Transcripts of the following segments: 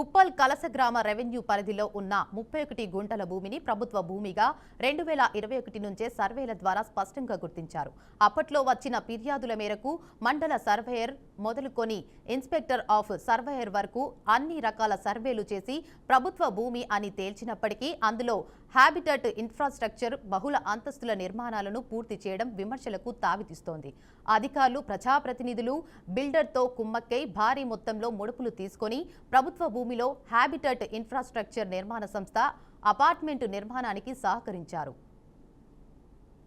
ఉప్పల్ కలస గ్రామ రెవెన్యూ పరిధిలో ఉన్న 31 గుంటల భూమిని ప్రభుత్వ భూమిగా 2021 నుంచే సర్వేల ద్వారా స్పష్టంగా గుర్తించారు. అప్పట్లో వచ్చిన ఫిర్యాదుల మేరకు మండల సర్వేయర్ మొదలుకొని ఇన్స్పెక్టర్ ఆఫ్ సర్వేయర్ వరకు అన్ని రకాల సర్వేలు చేసి ప్రభుత్వ భూమి అని తేల్చినప్పటికీ అందులో హ్యాబిటట్ ఇన్ఫ్రాస్ట్రక్చర్ బహుళ అంతస్తుల నిర్మాణాలను పూర్తి చేయడం విమర్శలకు తావితీస్తోంది. అధికారులు, ప్రజాప్రతినిధులు బిల్డర్తో కుమ్మక్కై భారీ మొత్తంలో ముడుపులు తీసుకొని ప్రభుత్వ భూమిలో హ్యాబిటట్ ఇన్ఫ్రాస్ట్రక్చర్ నిర్మాణ సంస్థ అపార్ట్మెంటు నిర్మాణానికి సహకరించారు.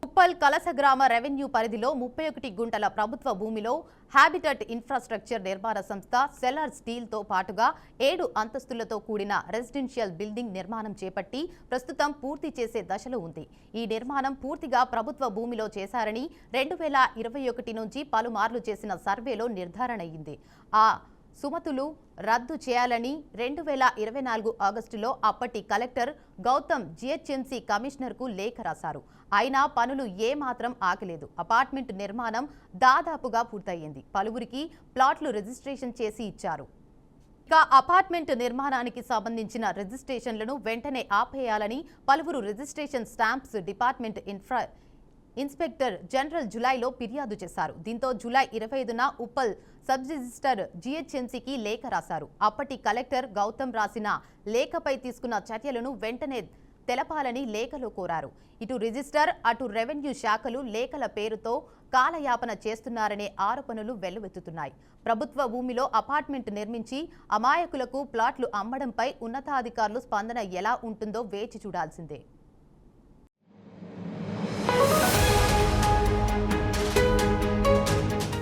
ఉప్పల్ కలస గ్రామ రెవెన్యూ పరిధిలో 31 గుంటల ప్రభుత్వ భూమిలో హ్యాబిటట్ ఇన్ఫ్రాస్ట్రక్చర్ నిర్మాణ సంస్థ సెల్లర్ స్టీల్తో పాటుగా 7 అంతస్తులతో కూడిన రెసిడెన్షియల్ బిల్డింగ్ నిర్మాణం చేపట్టి ప్రస్తుతం పూర్తి చేసే దశలో ఉంది. ఈ నిర్మాణం పూర్తిగా ప్రభుత్వ భూమిలో చేశారని 2021 నుంచి పలుమార్లు చేసిన సర్వేలో నిర్ధారణ అయింది. ఆ సుమతులు రద్దు చేయాలని 2024 ఆగస్టులో అప్పటి కలెక్టర్ గౌతమ్ జీహెచ్ఎంసీ కమిషనర్కు లేఖ రాశారు. అయినా పనులు ఏమాత్రం ఆగలేదు. అపార్ట్మెంట్ నిర్మాణం దాదాపుగా పూర్తయింది. పలువురికి ప్లాట్లు రిజిస్ట్రేషన్ చేసి ఇచ్చారు. ఇక అపార్ట్మెంట్ నిర్మాణానికి సంబంధించిన రిజిస్ట్రేషన్లను వెంటనే ఆపేయాలని పలువురు registration stamps department inspector general జులైలో ఫిర్యాదు చేశారు. దీంతో జూలై 25న ఉప్పల్ సబ్ రిజిస్టర్ జీహెచ్ఎంసీకి లేఖ రాశారు. అప్పటి కలెక్టర్ గౌతమ్ రాసిన లేఖపై తీసుకున్న చర్యలను వెంటనే తెలపాలని లేఖలో కోరారు. ఇటు రిజిస్టర్, అటు రెవెన్యూ శాఖలు లేఖల పేరుతో కాలయాపన చేస్తున్నారనే ఆరోపణలు వెల్లువెత్తుతున్నాయి. ప్రభుత్వ భూమిలో అపార్ట్మెంట్ నిర్మించి అమాయకులకు ప్లాట్లు అమ్మడంపై ఉన్నతాధికారులు స్పందన ఎలా ఉంటుందో వేచి చూడాల్సిందే.